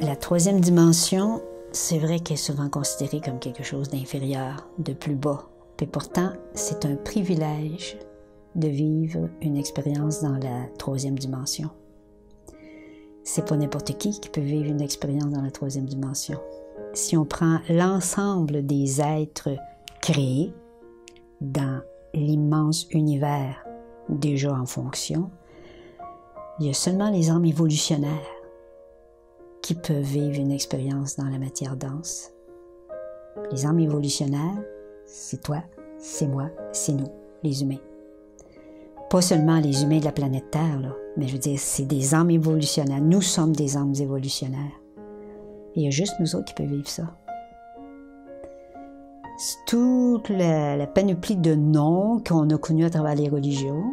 La troisième dimension, c'est vrai qu'elle est souvent considérée comme quelque chose d'inférieur, de plus bas. Et pourtant, c'est un privilège de vivre une expérience dans la troisième dimension. C'est pas n'importe qui peut vivre une expérience dans la troisième dimension. Si on prend l'ensemble des êtres créés dans l'immense univers déjà en fonction, il y a seulement les âmes évolutionnaires qui peuvent vivre une expérience dans la matière dense. Les âmes évolutionnaires, c'est toi, c'est moi, c'est nous, les humains. Pas seulement les humains de la planète Terre, là, mais je veux dire, c'est des âmes évolutionnaires. Nous sommes des âmes évolutionnaires. Et il y a juste nous autres qui peuvent vivre ça. C'est toute la panoplie de noms qu'on a connus à travers les religions.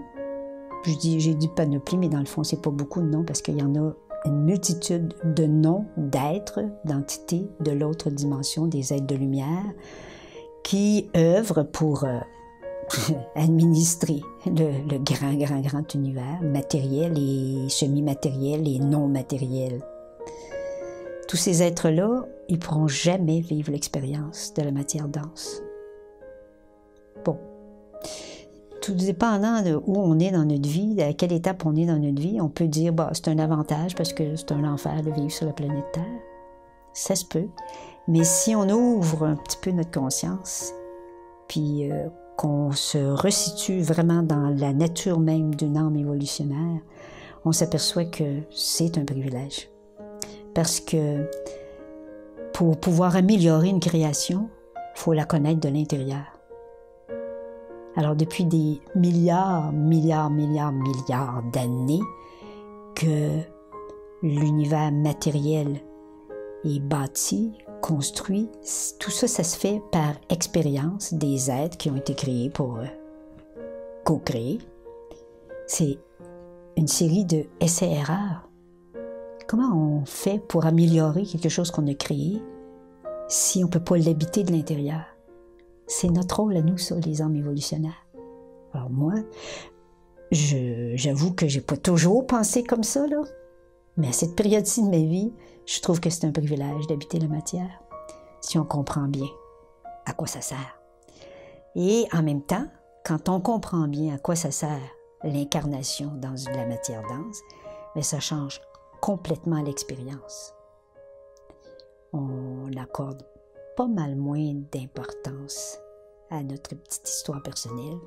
J'ai dit panoplie, mais dans le fond, c'est pas beaucoup de noms parce qu'il y en a une multitude de noms d'êtres, d'entités de l'autre dimension, des êtres de lumière, qui œuvrent pour administrer le grand univers, matériel et semi-matériel et non matériel. Tous ces êtres-là, ils ne pourront jamais vivre l'expérience de la matière dense. Bon. Tout dépendant de où on est dans notre vie, à quelle étape on est dans notre vie, on peut dire bah, c'est un avantage parce que c'est un enfer de vivre sur la planète Terre. Ça se peut. Mais si on ouvre un petit peu notre conscience, puis qu'on se resitue vraiment dans la nature même d'une âme évolutionnaire, on s'aperçoit que c'est un privilège. Parce que pour pouvoir améliorer une création, il faut la connaître de l'intérieur. Alors, depuis des milliards d'années que l'univers matériel est bâti, construit, tout ça, ça se fait par expérience des êtres qui ont été créés pour co-créer. C'est une série de essais-erreurs. Comment on fait pour améliorer quelque chose qu'on a créé si on ne peut pas l'habiter de l'intérieur? C'est notre rôle à nous, ça, les âmes évolutionnaires. Alors moi, j'avoue que j'ai pas toujours pensé comme ça, là. Mais à cette période-ci de ma vie, je trouve que c'est un privilège d'habiter la matière, si on comprend bien à quoi ça sert. Et en même temps, quand on comprend bien à quoi ça sert l'incarnation dans la matière dense, bien, ça change complètement l'expérience. On accorde pas mal moins d'importance à notre petite histoire personnelle.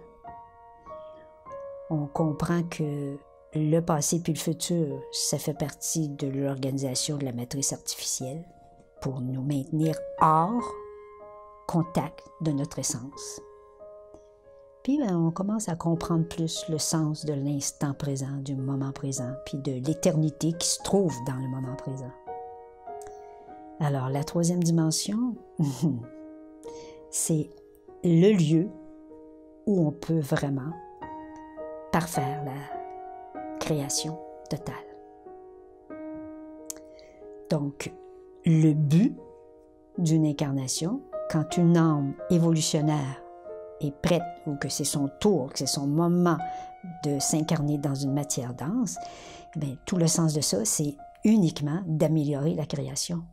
On comprend que le passé puis le futur, ça fait partie de l'organisation de la matrice artificielle pour nous maintenir hors contact de notre essence. Puis ben, on commence à comprendre plus le sens de l'instant présent, du moment présent, puis de l'éternité qui se trouve dans le moment présent. Alors, la troisième dimension, c'est le lieu où on peut vraiment parfaire la création totale. Donc, le but d'une incarnation, quand une âme évolutionnaire est prête, ou que c'est son tour, que c'est son moment de s'incarner dans une matière dense, bien, tout le sens de ça, c'est uniquement d'améliorer la création.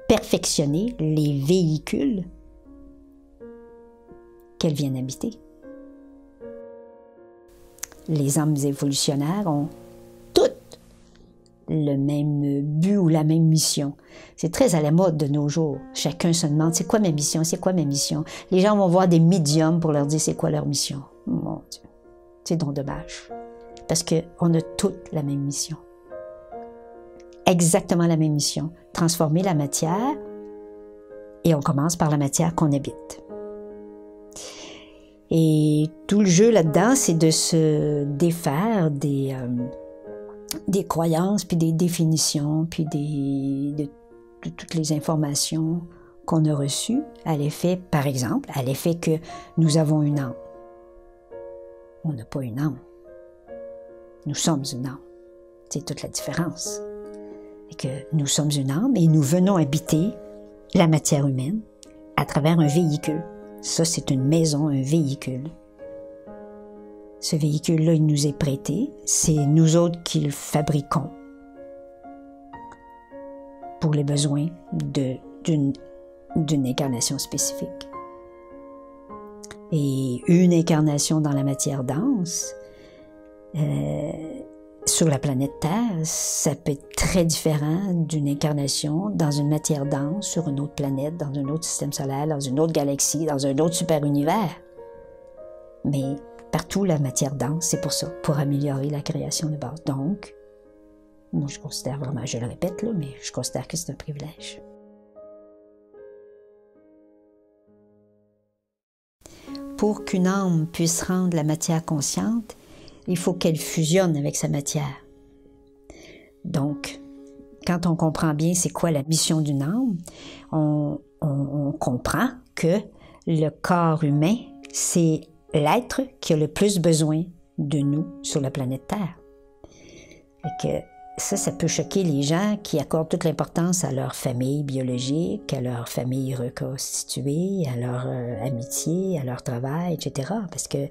Perfectionner les véhicules qu'elles viennent habiter. Les âmes évolutionnaires ont toutes le même but ou la même mission. C'est très à la mode de nos jours. Chacun se demande, c'est quoi ma mission? C'est quoi ma mission? Les gens vont voir des médiums pour leur dire c'est quoi leur mission. Mon Dieu, c'est donc dommage. Parce qu'on a toutes la même mission. Exactement la même mission. Transformer la matière, et on commence par la matière qu'on habite. Et tout le jeu là-dedans, c'est de se défaire des croyances, puis des définitions, puis de toutes les informations qu'on a reçues à l'effet, par exemple, à l'effet que nous avons une âme. On n'a pas une âme. Nous sommes une âme. C'est toute la différence. Et que nous sommes une âme et nous venons habiter la matière humaine à travers un véhicule. Ça, c'est une maison, un véhicule. Ce véhicule-là, il nous est prêté. C'est nous autres qui le fabriquons. pour les besoins d'une incarnation spécifique. Et une incarnation dans la matière dense, sur la planète Terre, ça peut être très différent d'une incarnation dans une matière dense, sur une autre planète, dans un autre système solaire, dans une autre galaxie, dans un autre super-univers. Mais partout, la matière dense, c'est pour ça, pour améliorer la création de base. Donc, moi, je considère vraiment, je le répète, là, mais je considère que c'est un privilège. Pour qu'une âme puisse rendre la matière consciente, il faut qu'elle fusionne avec sa matière. Donc, quand on comprend bien c'est quoi la mission d'une âme, on comprend que le corps humain, c'est l'être qui a le plus besoin de nous sur la planète Terre. Et que ça peut choquer les gens qui accordent toute l'importance à leur famille biologique, à leur famille reconstituée, à leur amitié, à leur travail, etc. Parce que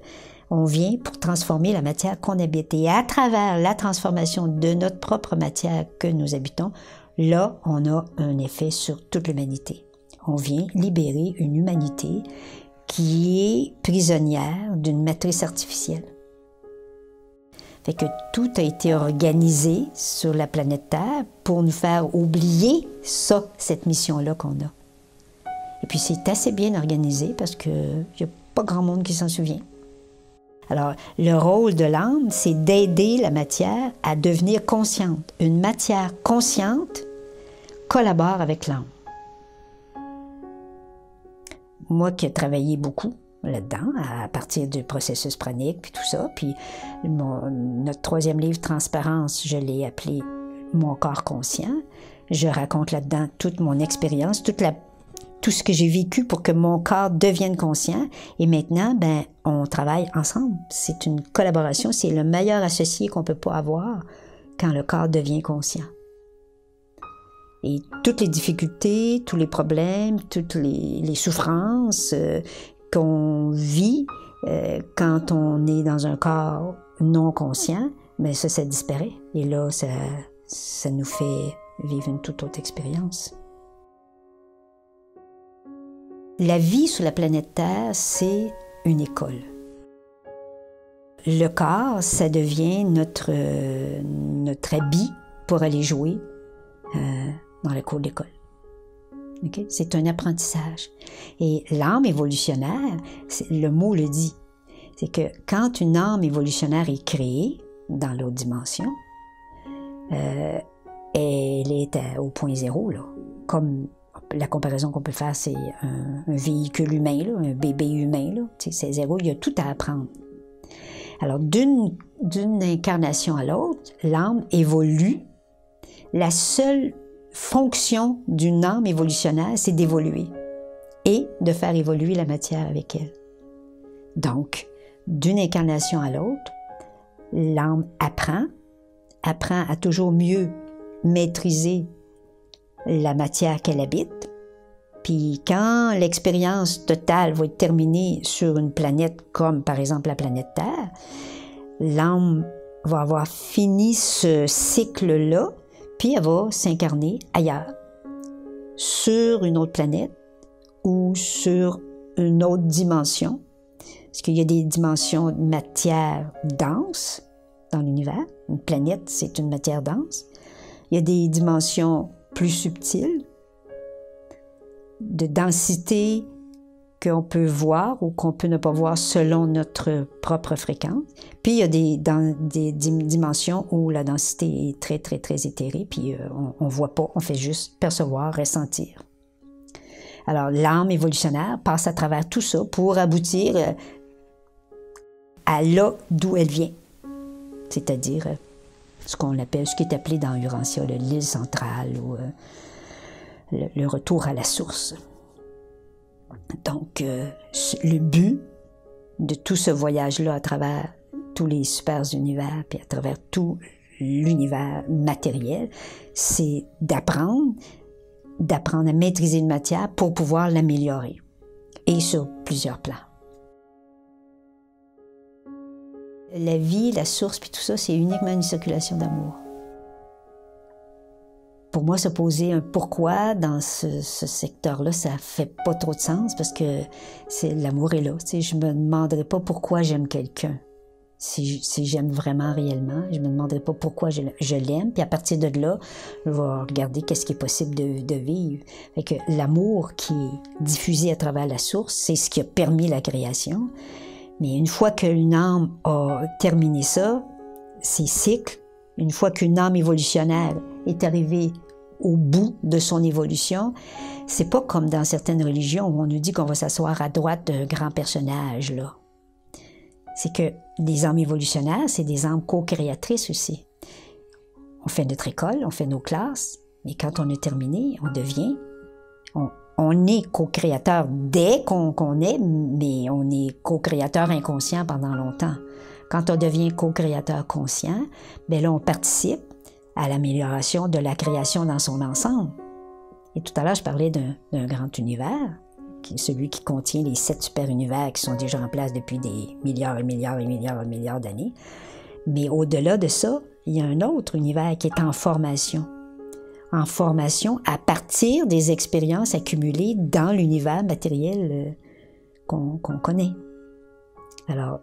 on vient pour transformer la matière qu'on habite. Et à travers la transformation de notre propre matière que nous habitons, là, on a un effet sur toute l'humanité. On vient libérer une humanité qui est prisonnière d'une matrice artificielle. Fait que tout a été organisé sur la planète Terre pour nous faire oublier ça, cette mission-là qu'on a. Et puis c'est assez bien organisé parce qu'il n'y a pas grand monde qui s'en souvient. Alors, le rôle de l'âme, c'est d'aider la matière à devenir consciente. Une matière consciente collabore avec l'âme. Moi qui ai travaillé beaucoup là-dedans, à partir du processus pranique, puis tout ça, puis notre troisième livre, Transparence, je l'ai appelé « Mon corps conscient ». Je raconte là-dedans toute mon expérience, tout ce que j'ai vécu pour que mon corps devienne conscient. Et maintenant, ben, on travaille ensemble. C'est une collaboration, c'est le meilleur associé qu'on peut pas avoir quand le corps devient conscient. Et toutes les difficultés, tous les problèmes, toutes les souffrances qu'on vit quand on est dans un corps non conscient, mais ça disparaît. Et là, ça nous fait vivre une toute autre expérience. La vie sur la planète Terre, c'est une école. Le corps, ça devient notre habit pour aller jouer dans la cour d'école. Okay? C'est un apprentissage. Et l'âme évolutionnaire, le mot le dit, c'est que quand une âme évolutionnaire est créée dans l'autre dimension, elle est au point zéro, là. Comme la comparaison qu'on peut faire, c'est un véhicule humain, là, un bébé humain, là. C'est zéro, il y a tout à apprendre. Alors, d'une incarnation à l'autre, l'âme évolue. La seule fonction d'une âme évolutionnaire, c'est d'évoluer et de faire évoluer la matière avec elle. Donc, d'une incarnation à l'autre, l'âme apprend à toujours mieux maîtriser la matière qu'elle habite. Puis quand l'expérience totale va être terminée sur une planète comme par exemple la planète Terre, l'âme va avoir fini ce cycle-là, puis elle va s'incarner ailleurs, sur une autre planète ou sur une autre dimension. Parce qu'il y a des dimensions de matière dense dans l'univers. Une planète, c'est une matière dense. Il y a des dimensions plus subtiles, de densité qu'on peut voir ou qu'on peut ne pas voir selon notre propre fréquence. Puis il y a des dimensions où la densité est très, très, très éthérée, puis on ne voit pas, on fait juste percevoir, ressentir. Alors l'âme évolutionnaire passe à travers tout ça pour aboutir à là d'où elle vient, c'est-à-dire ce qui est appelé dans Urantia l'île centrale ou le retour à la source. Donc, le but de tout ce voyage-là à travers tous les super univers, puis à travers tout l'univers matériel, c'est d'apprendre à maîtriser une matière pour pouvoir l'améliorer, et sur plusieurs plans. La vie, la source, puis tout ça, c'est uniquement une circulation d'amour. pour moi, se poser un pourquoi dans ce secteur-là, ça fait pas trop de sens parce que l'amour est là. Tu sais, je me demanderais pas pourquoi j'aime quelqu'un. Si j'aime vraiment réellement, je me demanderais pas pourquoi je l'aime. Puis à partir de là, je vais regarder qu'est-ce qui est possible de vivre. Fait que l'amour qui est diffusé à travers la source, c'est ce qui a permis la création. Mais une fois qu'une âme a terminé ça, ses cycles, une fois qu'une âme évolutionnaire est arrivée au bout de son évolution, c'est pas comme dans certaines religions où on nous dit qu'on va s'asseoir à droite d'un grand personnage, là. C'est que les âmes évolutionnaires, c'est des âmes co-créatrices aussi. On fait notre école, on fait nos classes, mais quand on a terminé, on est co-créateur dès qu'on est, mais on est co-créateur inconscient pendant longtemps. Quand on devient co-créateur conscient, bien là, on participe à l'amélioration de la création dans son ensemble. Et tout à l'heure, je parlais d'un grand univers, qui est celui qui contient les 7 super-univers qui sont déjà en place depuis des milliards et milliards et milliards et milliards d'années. Mais au-delà de ça, il y a un autre univers qui est en formation à partir des expériences accumulées dans l'univers matériel qu'on connaît. Alors,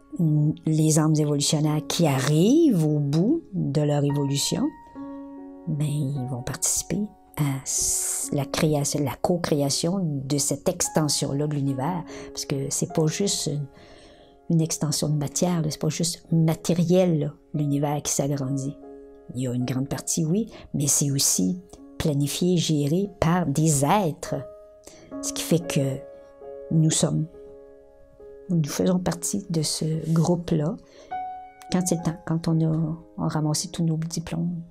les âmes évolutionnaires qui arrivent au bout de leur évolution, ben, ils vont participer à la création, la co-création de cette extension-là de l'univers, parce que c'est pas juste une extension de matière, c'est pas juste matériel, l'univers qui s'agrandit. Il y a une grande partie, oui, mais c'est aussi planifié, géré par des êtres, ce qui fait que nous faisons partie de ce groupe-là quand c'est le temps, quand on a ramassé tous nos diplômes.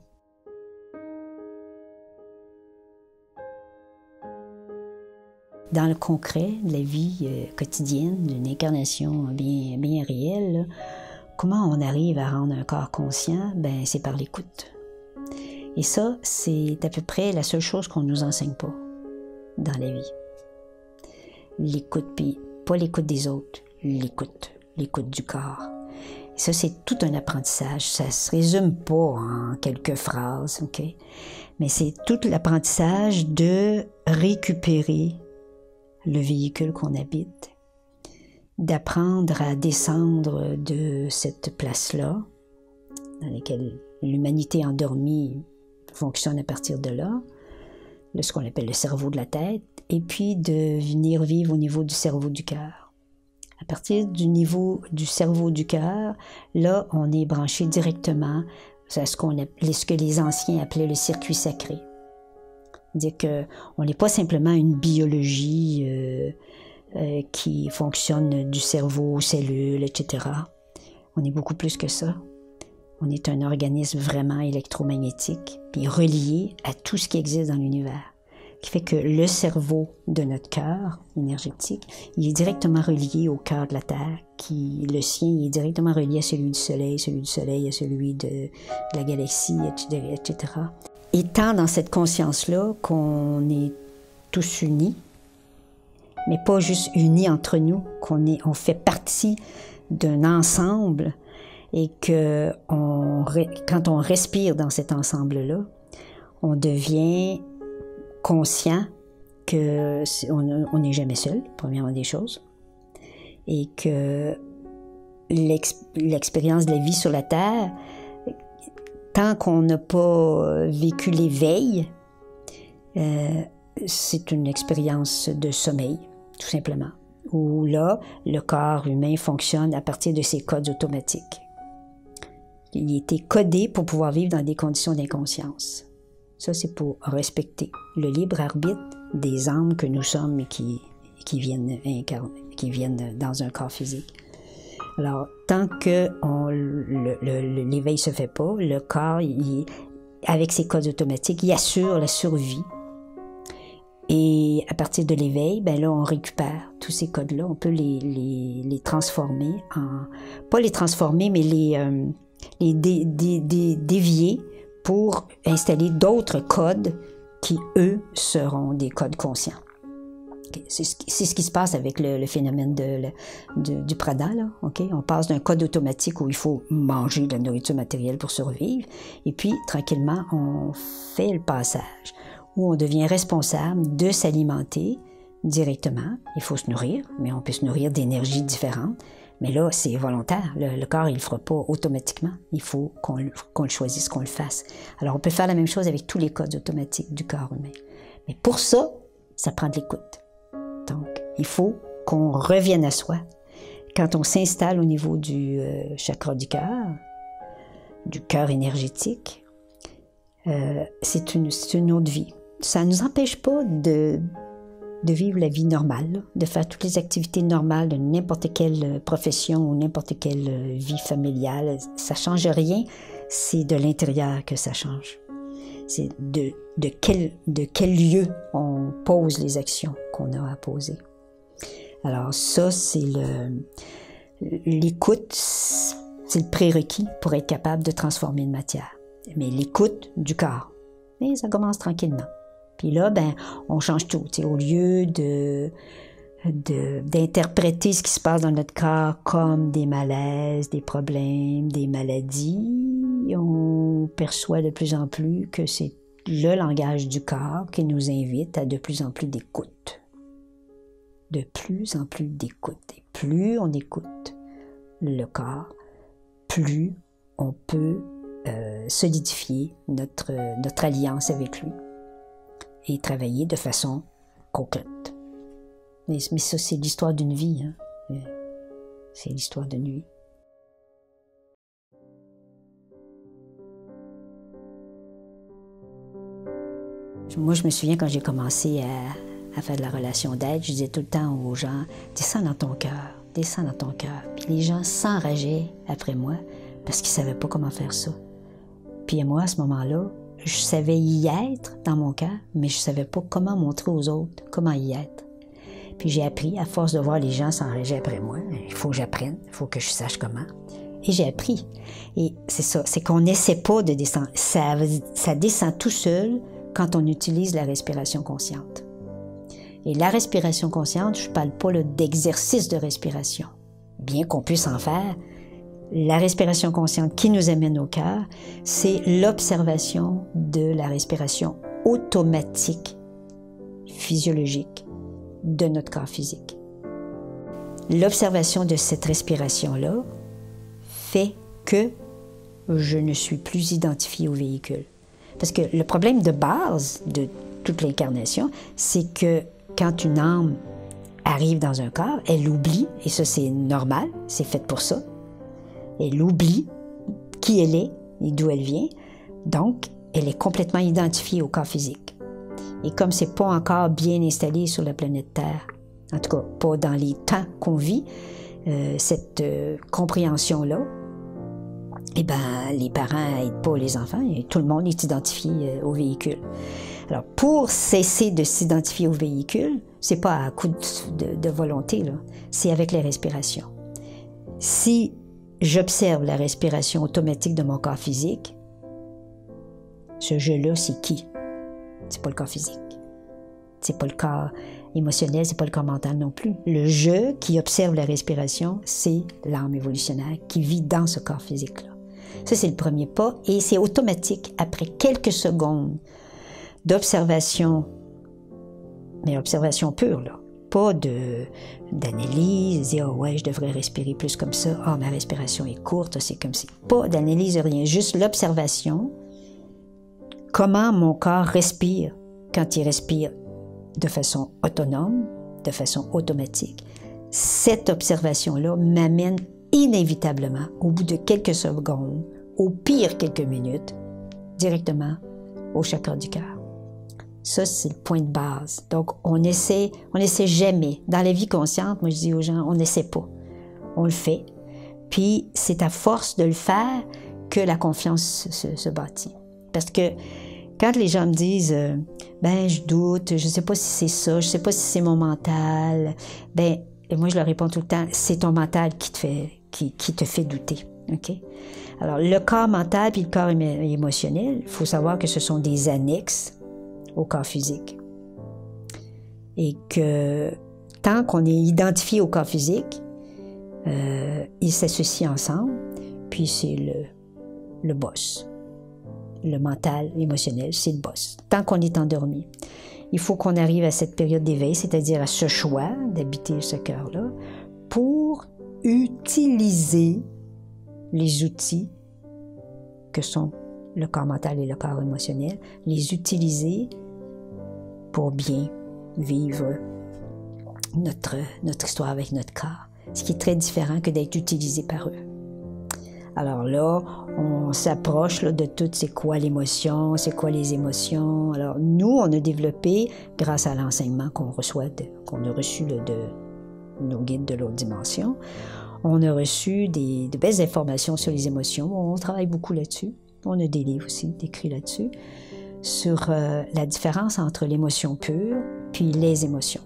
Dans le concret de la vie quotidienne, d'une incarnation bien réelle, là, comment on arrive à rendre un corps conscient? Ben, c'est par l'écoute. Et ça, c'est à peu près la seule chose qu'on ne nous enseigne pas dans la vie. L'écoute, puis pas l'écoute des autres, l'écoute du corps. Et ça, c'est tout un apprentissage. Ça se résume pas en quelques phrases, OK? Mais c'est tout l'apprentissage de récupérer le véhicule qu'on habite, d'apprendre à descendre de cette place-là, dans laquelle l'humanité endormie fonctionne à partir de là, de ce qu'on appelle le cerveau de la tête, et puis de venir vivre au niveau du cerveau du cœur. À partir du niveau du cerveau du cœur, là, on est branché directement à ce que les anciens appelaient le circuit sacré. C'est-à-dire qu'on n'est pas simplement une biologie qui fonctionne du cerveau aux cellules, etc. On est beaucoup plus que ça. On est un organisme vraiment électromagnétique, puis relié à tout ce qui existe dans l'univers. Qui fait que le cerveau de notre cœur énergétique, il est directement relié au cœur de la Terre, le sien il est directement relié à celui du Soleil à celui de la galaxie, etc. Étant dans cette conscience-là qu'on est tous unis, mais pas juste unis entre nous, on fait partie d'un ensemble et que quand on respire dans cet ensemble-là, on devient conscient qu'on n'est jamais seul, premièrement des choses, et que l'expérience de la vie sur la Terre, tant qu'on n'a pas vécu l'éveil, c'est une expérience de sommeil, tout simplement, où là, le corps humain fonctionne à partir de ses codes automatiques. Il a été codé pour pouvoir vivre dans des conditions d'inconscience. Ça, c'est pour respecter le libre arbitre des âmes que nous sommes et qui viennent dans un corps physique. Alors, tant que l'éveil ne se fait pas, le corps, avec ses codes automatiques, il assure la survie. Et à partir de l'éveil, ben là, on récupère tous ces codes-là. On peut les transformer pas les transformer, mais les dévier pour installer d'autres codes qui, eux, seront des codes conscients. C'est ce qui se passe avec le phénomène du Prada, là, OK? On passe d'un code automatique où il faut manger de la nourriture matérielle pour survivre, et puis, tranquillement, on fait le passage où on devient responsable de s'alimenter directement. Il faut se nourrir, mais on peut se nourrir d'énergies différentes. Mais là, c'est volontaire. Le corps, il le fera pas automatiquement. Il faut qu'on le choisisse, qu'on le fasse. Alors, on peut faire la même chose avec tous les codes automatiques du corps humain. Mais pour ça, ça prend de l'écoute. Donc, il faut qu'on revienne à soi. Quand on s'installe au niveau du chakra du cœur énergétique, c'est une autre vie. Ça ne nous empêche pas de vivre la vie normale, là, de faire toutes les activités normales de n'importe quelle profession ou n'importe quelle vie familiale. Ça ne change rien, c'est de l'intérieur que ça change. C'est de quel lieu on pose les actions qu'on a à poser. Alors ça, c'est l'écoute, c'est le prérequis pour être capable de transformer une matière. Mais l'écoute du corps. Et ça commence tranquillement. Puis là, ben, on change tout. Au lieu d'interpréter ce qui se passe dans notre corps comme des malaises, des problèmes, des maladies, on perçoit de plus en plus que c'est le langage du corps qui nous invite à de plus en plus d'écoute. De plus en plus d'écoute. Et plus on écoute le corps, plus on peut solidifier notre alliance avec lui et travailler de façon concrète. Mais ça, c'est l'histoire d'une vie. Hein? C'est l'histoire d'une vie. Moi, je me souviens quand j'ai commencé à faire de la relation d'aide, je disais tout le temps aux gens, descends dans ton cœur, descends dans ton cœur. Puis les gens s'enrageaient après moi parce qu'ils ne savaient pas comment faire ça. Puis moi, à ce moment-là, je savais y être dans mon cœur, mais je ne savais pas comment montrer aux autres comment y être. Puis j'ai appris, à force de voir les gens s'enrager après moi, il faut que j'apprenne, il faut que je sache comment. Et j'ai appris. Et c'est ça, c'est qu'on n'essaie pas de descendre. Ça descend tout seul quand on utilise la respiration consciente. Et la respiration consciente, je ne parle pas d'exercice de respiration, bien qu'on puisse en faire. La respiration consciente qui nous amène au cœur, c'est l'observation de la respiration automatique, physiologique, de notre corps physique. L'observation de cette respiration-là fait que je ne suis plus identifié au véhicule. Parce que le problème de base de toute l'incarnation, c'est que quand une âme arrive dans un corps, elle oublie, et ça c'est normal, c'est fait pour ça, elle oublie qui elle est et d'où elle vient, donc elle est complètement identifiée au corps physique. Et comme c'est pas encore bien installé sur la planète Terre, en tout cas pas dans les temps qu'on vit, cette compréhension-là, eh bien, les parents n'aident pas les enfants, et tout le monde est identifié au véhicule. Alors, pour cesser de s'identifier au véhicule, c'est pas à coup de volonté, là, c'est avec les respirations. Si j'observe la respiration automatique de mon corps physique, ce jeu-là, c'est qui? C'est pas le corps physique. C'est pas le corps émotionnel, c'est pas le corps mental non plus. Le jeu qui observe la respiration, c'est l'âme évolutionnaire qui vit dans ce corps physique-là. Ça, c'est le premier pas, et c'est automatique. Après quelques secondes d'observation, mais observation pure, là, pas d'analyse, dire « oh ouais, je devrais respirer plus comme ça, ah, ma respiration est courte, c'est comme si... » Pas d'analyse, rien, juste l'observation, comment mon corps respire quand il respire de façon autonome, de façon automatique. Cette observation-là m'amène inévitablement, au bout de quelques secondes, au pire quelques minutes, directement au chakra du cœur. Ça, c'est le point de base. Donc, on essaie jamais. Dans la vie consciente, moi, je dis aux gens, on n'essaie pas. On le fait. Puis, c'est à force de le faire que la confiance se bâtit. Parce que quand les gens me disent, ben, je doute, je ne sais pas si c'est ça, je ne sais pas si c'est mon mental, ben, et moi, je leur réponds tout le temps, c'est ton mental qui te fait douter. OK? Alors, le corps mental puis le corps émotionnel, il faut savoir que ce sont des annexes au corps physique. et que tant qu'on est identifié au corps physique, ils s'associent ensemble, puis c'est le boss. Le mental, l'émotionnel, c'est le boss. Tant qu'on est endormi. Il faut qu'on arrive à cette période d'éveil, c'est-à-dire à ce choix d'habiter ce cœur-là, pour utiliser les outils que sont le corps mental et le corps émotionnel, les utiliser pour bien vivre notre histoire avec notre corps, ce qui est très différent que d'être utilisé par eux. Alors là, on s'approche de tout, c'est quoi l'émotion, c'est quoi les émotions. Alors nous, on a développé, grâce à l'enseignement qu'on a reçu de nos guides de l'autre dimension, on a reçu de belles informations sur les émotions. On travaille beaucoup là-dessus. On a des livres aussi décrits là-dessus, sur la différence entre l'émotion pure puis les émotions.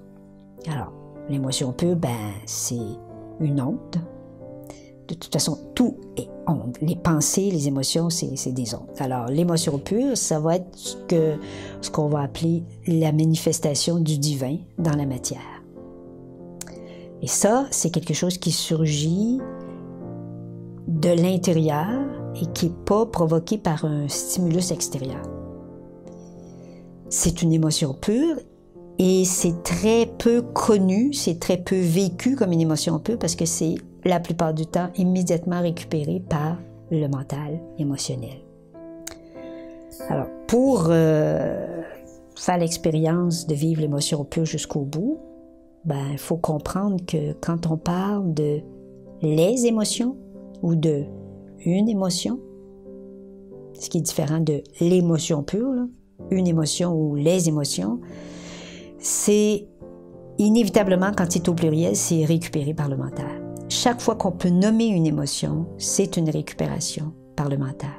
Alors, l'émotion pure, c'est une onde. De toute façon, tout est onde. Les pensées, les émotions, c'est des ondes. Alors, l'émotion pure, ça va être ce qu'on va appeler la manifestation du divin dans la matière. Et ça, c'est quelque chose qui surgit de l'intérieur et qui n'est pas provoqué par un stimulus extérieur. C'est une émotion pure et c'est très peu connu, c'est très peu vécu comme une émotion pure parce que c'est la plupart du temps immédiatement récupéré par le mental émotionnel. Alors, pour faire l'expérience de vivre l'émotion pure jusqu'au bout, il faut comprendre que quand on parle de les émotions ou de une émotion, ce qui est différent de l'émotion pure, là, une émotion ou les émotions, c'est inévitablement, quand c'est au pluriel, c'est récupéré par le mental. Chaque fois qu'on peut nommer une émotion, c'est une récupération par le mental.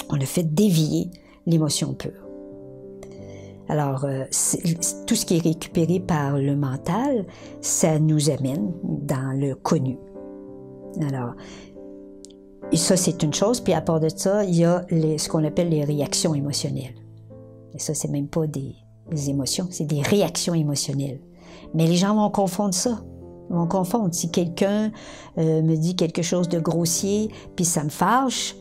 On a fait dévier l'émotion pure. Alors, tout ce qui est récupéré par le mental, ça nous amène dans le connu. Alors, et ça, c'est une chose. Puis à part de ça, il y a ce qu'on appelle les réactions émotionnelles. Et ça, c'est même pas des émotions, c'est des réactions émotionnelles. Mais les gens vont confondre ça. Ils vont confondre. Si quelqu'un me dit quelque chose de grossier, puis ça me fâche,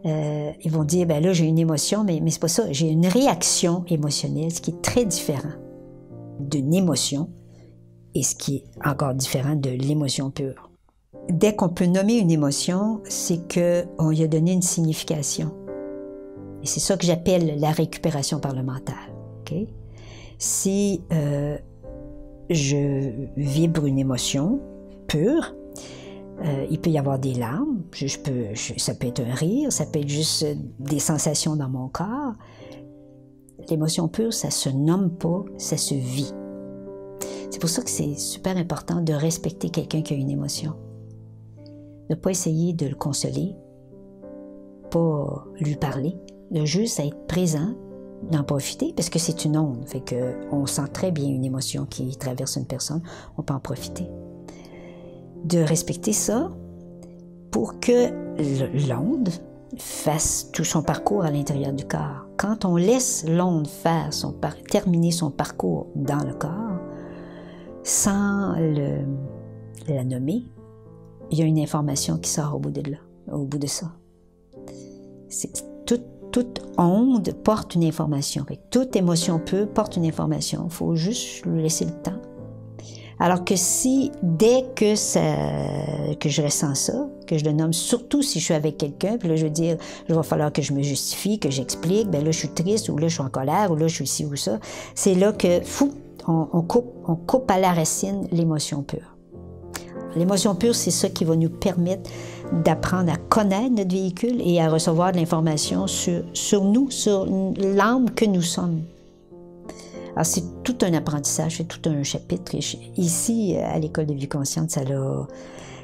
ils vont dire, là, j'ai une émotion, mais c'est pas ça. J'ai une réaction émotionnelle, ce qui est très différent d'une émotion et ce qui est encore différent de l'émotion pure. Dès qu'on peut nommer une émotion, c'est qu'on lui a donné une signification. Et c'est ça que j'appelle la récupération par le mental. Okay? Si je vibre une émotion pure, il peut y avoir des larmes, ça peut être un rire, ça peut être juste des sensations dans mon corps. L'émotion pure, ça se nomme pas, ça se vit. C'est pour ça que c'est super important de respecter quelqu'un qui a une émotion. De ne pas essayer de le consoler, pas lui parler, de juste être présent, d'en profiter, parce que c'est une onde. Fait qu'on sent très bien une émotion qui traverse une personne, on peut en profiter. De respecter ça pour que l'onde fasse tout son parcours à l'intérieur du corps. Quand on laisse l'onde faire terminer son parcours dans le corps, sans la nommer, il y a une information qui sort au bout de ça. Toute onde porte une information. Toute émotion pure porte une information. Il faut juste lui laisser le temps. Alors que si, dès que je ressens ça, que je le nomme, surtout si je suis avec quelqu'un, puis là, je veux dire, il va falloir que je me justifie, que j'explique, là, je suis triste, ou là, je suis en colère, ou là, je suis ci ou ça. C'est là que, on coupe à la racine l'émotion pure. L'émotion pure, c'est ça qui va nous permettre d'apprendre à connaître notre véhicule et à recevoir de l'information sur nous, sur l'âme que nous sommes. Alors, c'est tout un apprentissage, c'est tout un chapitre. Ici, à l'École de vie consciente, ça a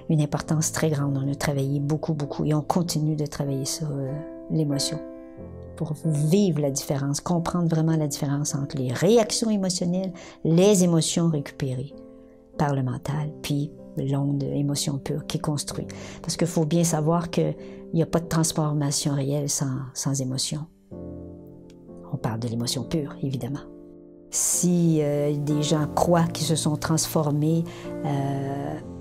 une importance très grande. On a travaillé beaucoup, beaucoup, et on continue de travailler sur l'émotion pour vivre la différence, comprendre vraiment la différence entre les réactions émotionnelles, les émotions récupérées par le mental, puis l'onde émotion pure qui est construite. Parce qu'il faut bien savoir qu'il n'y a pas de transformation réelle sans émotion. On parle de l'émotion pure, évidemment. Si des gens croient qu'ils se sont transformés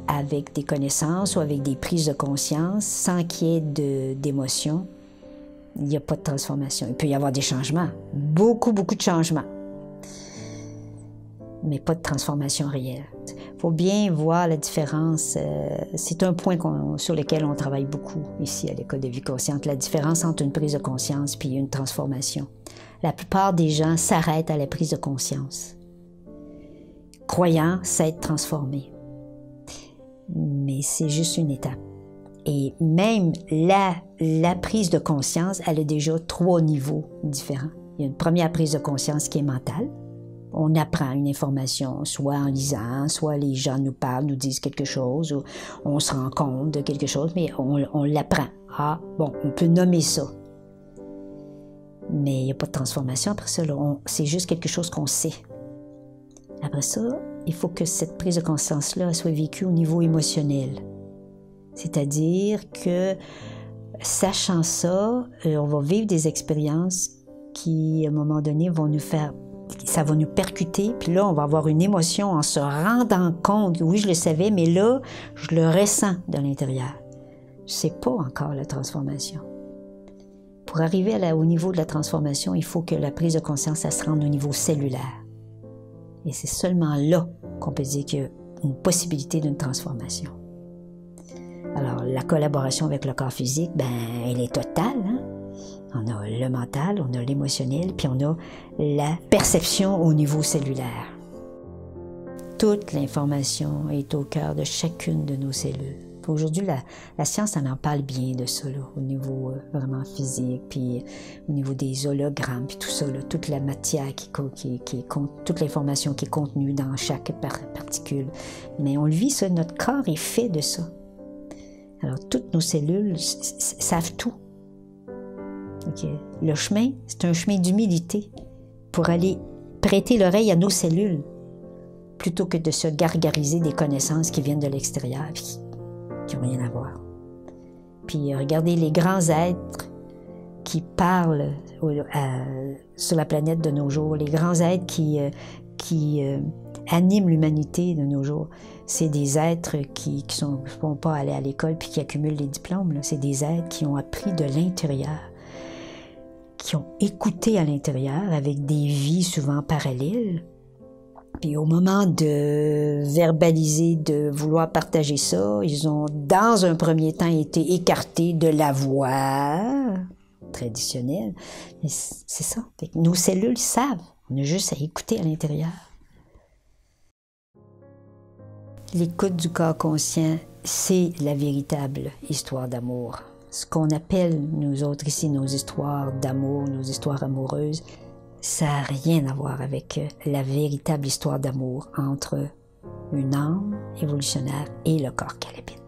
avec des connaissances ou avec des prises de conscience, sans qu'il y ait d'émotion, il n'y a pas de transformation. Il peut y avoir des changements, beaucoup de changements, mais pas de transformation réelle. Il faut bien voir la différence. C'est un point sur lequel on travaille beaucoup ici à l'École de vie consciente, la différence entre une prise de conscience puis une transformation. La plupart des gens s'arrêtent à la prise de conscience, croyant s'être transformés. Mais c'est juste une étape. Et même la prise de conscience, elle a déjà 3 niveaux différents. Il y a une première prise de conscience qui est mentale. On apprend une information, soit en lisant, soit les gens nous parlent, nous disent quelque chose, ou on se rend compte de quelque chose, mais on l'apprend. Ah, bon, on peut nommer ça. Mais il n'y a pas de transformation après ça. C'est juste quelque chose qu'on sait. Après ça, il faut que cette prise de conscience-là soit vécue au niveau émotionnel. C'est-à-dire que, sachant ça, on va vivre des expériences qui, à un moment donné, ça va nous percuter, puis là, on va avoir une émotion en se rendant compte, oui, je le savais, mais là, je le ressens de l'intérieur. Je ne sais pas encore la transformation. Pour arriver au niveau de la transformation, il faut que la prise de conscience, ça se rende au niveau cellulaire. Et c'est seulement là qu'on peut dire qu'il y a une possibilité d'une transformation. Alors, la collaboration avec le corps physique, elle est totale, hein? On a le mental, on a l'émotionnel, puis on a la perception au niveau cellulaire. Toute l'information est au cœur de chacune de nos cellules. Aujourd'hui, la science, elle en parle bien de ça, là, au niveau vraiment physique, puis au niveau des hologrammes, puis tout ça, là, toute la matière toute l'information qui est contenue dans chaque particule. Mais on le vit, ça, notre corps est fait de ça. Alors, toutes nos cellules savent tout. Okay. Le chemin, c'est un chemin d'humilité pour aller prêter l'oreille à nos cellules, plutôt que de se gargariser des connaissances qui viennent de l'extérieur et qui n'ont rien à voir. Puis regardez les grands êtres qui parlent sur la planète de nos jours, les grands êtres qui animent l'humanité de nos jours. C'est des êtres qui ne vont pas aller à l'école puis qui accumulent les diplômes. C'est des êtres qui ont appris de l'intérieur, qui ont écouté à l'intérieur avec des vies souvent parallèles. Puis au moment de verbaliser, de vouloir partager ça, ils ont, dans un premier temps, été écartés de la voix traditionnelle. Mais c'est ça. Nos cellules savent. On a juste à écouter à l'intérieur. L'écoute du corps conscient, c'est la véritable histoire d'amour. Ce qu'on appelle, nous autres ici, nos histoires d'amour, nos histoires amoureuses, ça n'a rien à voir avec la véritable histoire d'amour entre une âme évolutionnaire et le corps qu'elle habite.